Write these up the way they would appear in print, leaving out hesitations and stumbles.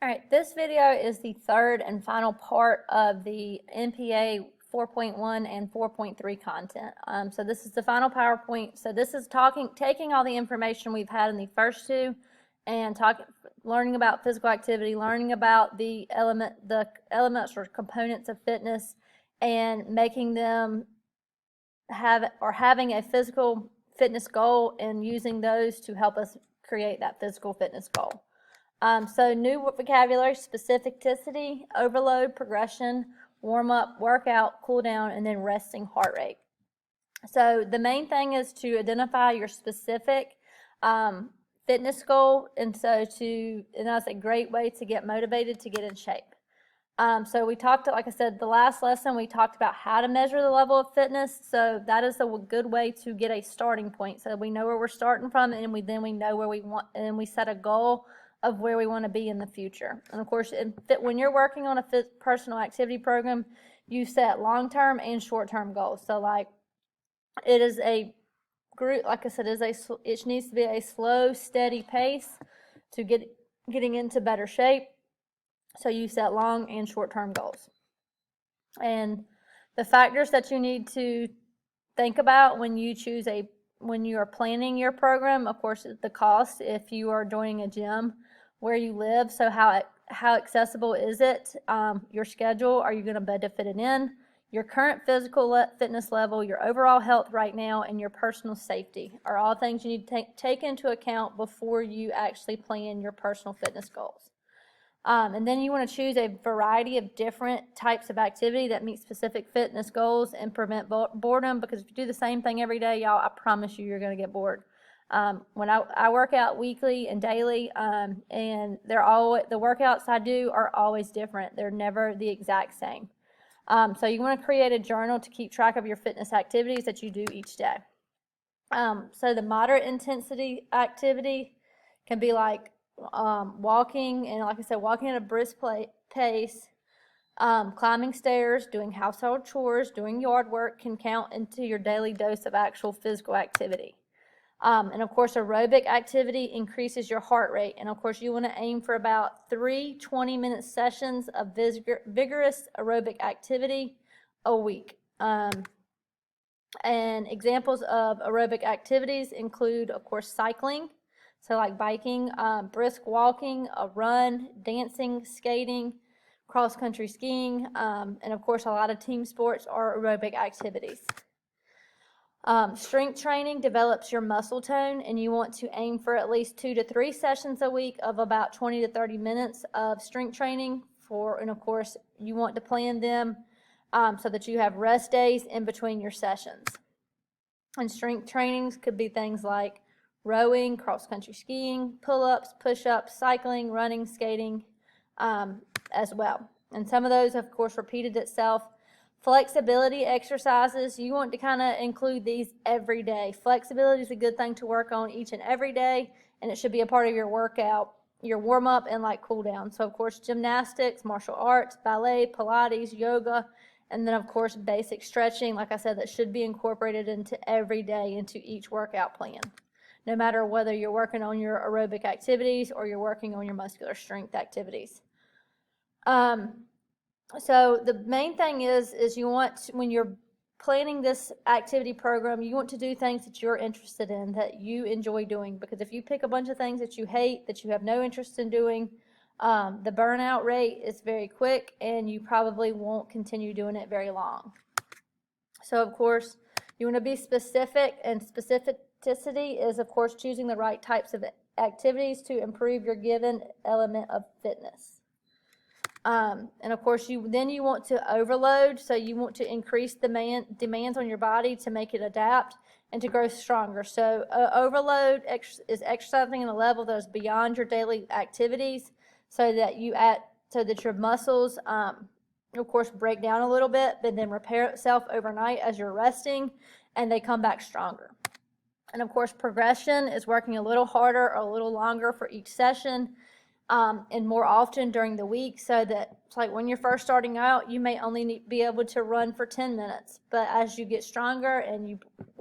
All right, this video is the third and final part of the NPA 4.1 and 4.3 content. So this is the final PowerPoint. So this is taking all the information we've had in the first two and learning about physical activity, learning about the elements or components of fitness, and making them having a physical fitness goal and using those to help us create that physical fitness goal. So new vocabulary: specificity, overload, progression, warm up, workout, cool down, and then resting heart rate. So the main thing is to identify your specific fitness goal, and that's a great way to get motivated to get in shape. So we talked, like I said, the last lesson we talked about how to measure the level of fitness. So that is a good way to get a starting point. So we know where we're starting from, and we know where we want, and we set a goal of where we want to be in the future. And of course, when you're working on a personal activity program, you set long-term and short-term goals. So like it is a group, like I said, it needs to be a slow, steady pace to getting into better shape. So you set long and short-term goals. And the factors that you need to think about when you are planning your program, of course, the cost. If you are joining a gym, where you live, so how accessible is it? Your schedule, are you going to be able to fit it in? Your current physical fitness level, your overall health right now, and your personal safety are all things you need to take into account before you actually plan your personal fitness goals. And then you want to choose a variety of different types of activity that meet specific fitness goals and prevent boredom, because if you do the same thing every day, y'all, I promise you're going to get bored. When I work out weekly and daily, and the workouts I do are always different. They're never the exact same. So you want to create a journal to keep track of your fitness activities that you do each day. So the moderate intensity activity can be like walking, and like I said, walking at a brisk pace, climbing stairs, doing household chores, doing yard work can count into your daily dose of actual physical activity. And of course, aerobic activity increases your heart rate. And of course, you want to aim for about 3 20-minute sessions of vigorous aerobic activity a week. And examples of aerobic activities include, of course, cycling. So like biking, brisk walking, a run, dancing, skating, cross-country skiing, and of course, a lot of team sports are aerobic activities. Strength training develops your muscle tone, and you want to aim for at least 2 to 3 sessions a week of about 20 to 30 minutes of strength training and of course, you want to plan them so that you have rest days in between your sessions. And strength trainings could be things like rowing, cross-country skiing, pull-ups, push-ups, cycling, running, skating, as well. And some of those, of course, repeated itself. Flexibility exercises, you want to kind of include these every day. Flexibility is a good thing to work on each and every day, and it should be a part of your workout, your warm-up, and like cool down. So, of course, gymnastics, martial arts, ballet, Pilates, yoga, and then, of course, basic stretching, like I said, that should be incorporated into every day into each workout plan, no matter whether you're working on your aerobic activities or you're working on your muscular strength activities. So the main thing is you want, when you're planning this activity program, you want to do things that you're interested in, that you enjoy doing, because if you pick a bunch of things that you hate, that you have no interest in doing, the burnout rate is very quick, and you probably won't continue doing it very long. So of course, you want to be specific, and specificity is, of course, choosing the right types of activities to improve your given element of fitness. And of course, you want to overload, so you want to increase demands on your body to make it adapt and to grow stronger. So overload is exercising at a level that is beyond your daily activities, so that your muscles, of course, break down a little bit, but then repair itself overnight as you're resting, and they come back stronger. And of course, progression is working a little harder or a little longer for each session, and more often during the week, so that it's like when you're first starting out, you may only be able to run for 10 minutes. But as you get stronger and you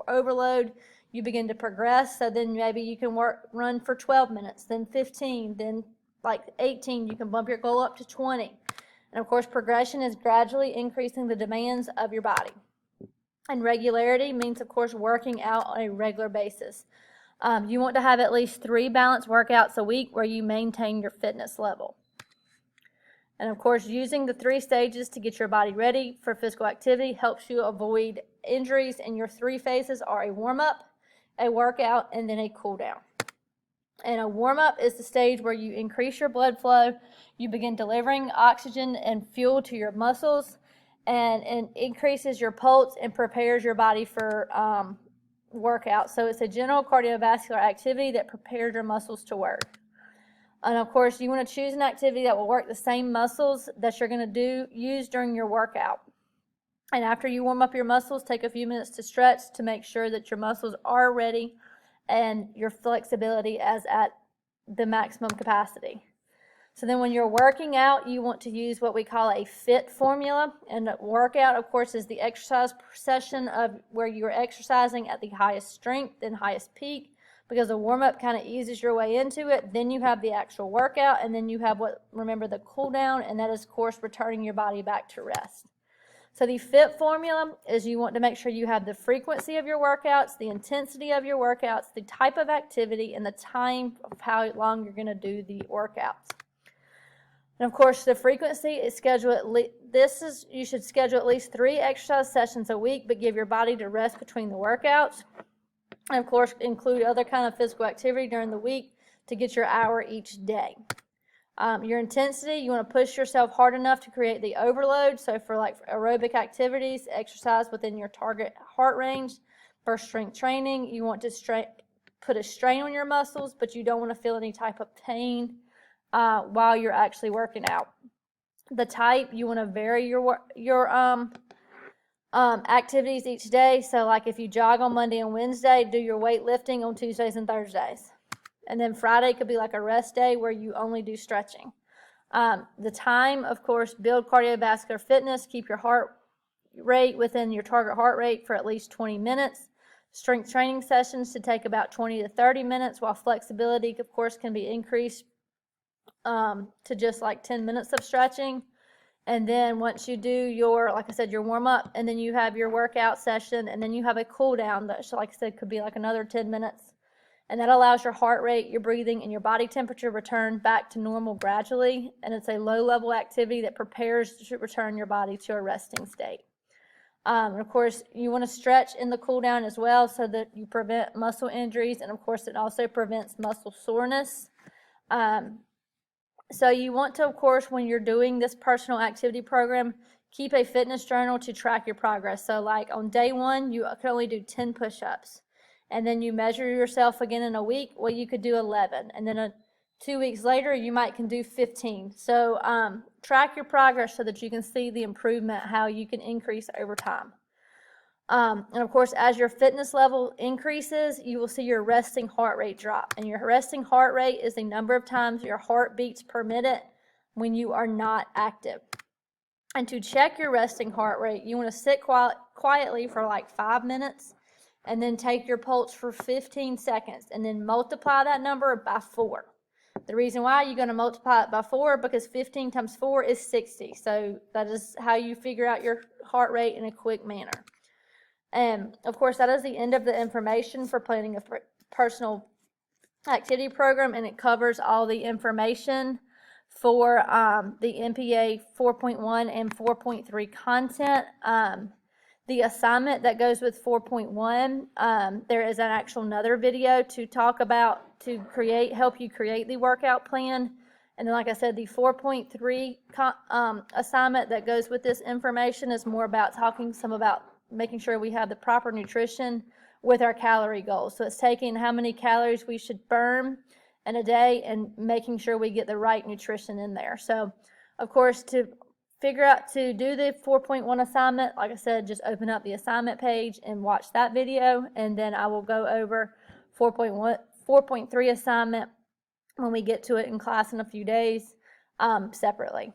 overload, you begin to progress. So then maybe you can run for 12 minutes, then 15, then like 18, you can bump your goal up to 20. And of course, progression is gradually increasing the demands of your body. And regularity means, of course, working out on a regular basis. You want to have at least 3 balanced workouts a week where you maintain your fitness level. And of course, using the 3 stages to get your body ready for physical activity helps you avoid injuries. And your 3 phases are a warm-up, a workout, and then a cool-down. And a warm-up is the stage where you increase your blood flow, you begin delivering oxygen and fuel to your muscles, and it increases your pulse and prepares your body for workout. So it's a general cardiovascular activity that prepares your muscles to work. And of course, you want to choose an activity that will work the same muscles that you're going to use during your workout. And after you warm up your muscles, take a few minutes to stretch to make sure that your muscles are ready and your flexibility is at the maximum capacity. So then when you're working out, you want to use what we call a FIT formula. And a workout, of course, is the exercise session of where you're exercising at the highest strength and highest peak, because a warm-up kind of eases your way into it. Then you have the actual workout, and then you have remember the cool down, and that is, of course, returning your body back to rest. So the FIT formula is you want to make sure you have the frequency of your workouts, the intensity of your workouts, the type of activity, and the time of how long you're going to do the workouts. And of course, the frequency is you should schedule at least 3 exercise sessions a week, but give your body to rest between the workouts. And of course, include other kind of physical activity during the week to get your hour each day. Your intensity, you want to push yourself hard enough to create the overload. So for like aerobic activities, exercise within your target heart range. For strength training, you want to put a strain on your muscles, but you don't want to feel any type of pain while you're actually working out. The type, you want to vary your activities each day. So like if you jog on Monday and Wednesday, do your weightlifting on Tuesdays and Thursdays. And then Friday could be like a rest day where you only do stretching. The time, of course, build cardiovascular fitness, keep your heart rate within your target heart rate for at least 20 minutes. Strength training sessions to take about 20 to 30 minutes, while flexibility, of course, can be increased to just like 10 minutes of stretching. And then once you do your, like I said, your warm up, and then you have your workout session, and then you have a cool down that, like I said, could be like another 10 minutes. And that allows your heart rate, your breathing, and your body temperature return back to normal gradually. And it's a low-level activity that prepares to return your body to a resting state. And of course, you want to stretch in the cool down as well so that you prevent muscle injuries. And of course, it also prevents muscle soreness. So you want to, of course, when you're doing this personal activity program, keep a fitness journal to track your progress. So like on day 1, you can only do 10 push-ups. And then you measure yourself again in a week, well, you could do 11. And then 2 weeks later, you can do 15. So track your progress so that you can see the improvement, how you can increase over time. And of course, as your fitness level increases, you will see your resting heart rate drop. And your resting heart rate is the number of times your heart beats per minute when you are not active. And to check your resting heart rate, you want to sit quietly for like 5 minutes, and then take your pulse for 15 seconds, and then multiply that number by 4. The reason why you're going to multiply it by 4, because 15 times 4 is 60. So that is how you figure out your heart rate in a quick manner. And of course, that is the end of the information for planning a personal activity program, and it covers all the information for the NPA 4.1 and 4.3 content. The assignment that goes with 4.1, there is another video to talk about help you create the workout plan. And then, like I said, the 4.3 assignment that goes with this information is more about about making sure we have the proper nutrition with our calorie goals. So it's taking how many calories we should burn in a day and making sure we get the right nutrition in there. So, of course, to figure out to do the 4.1 assignment, like I said, just open up the assignment page and watch that video, and then I will go over 4.3 assignment when we get to it in class in a few days separately.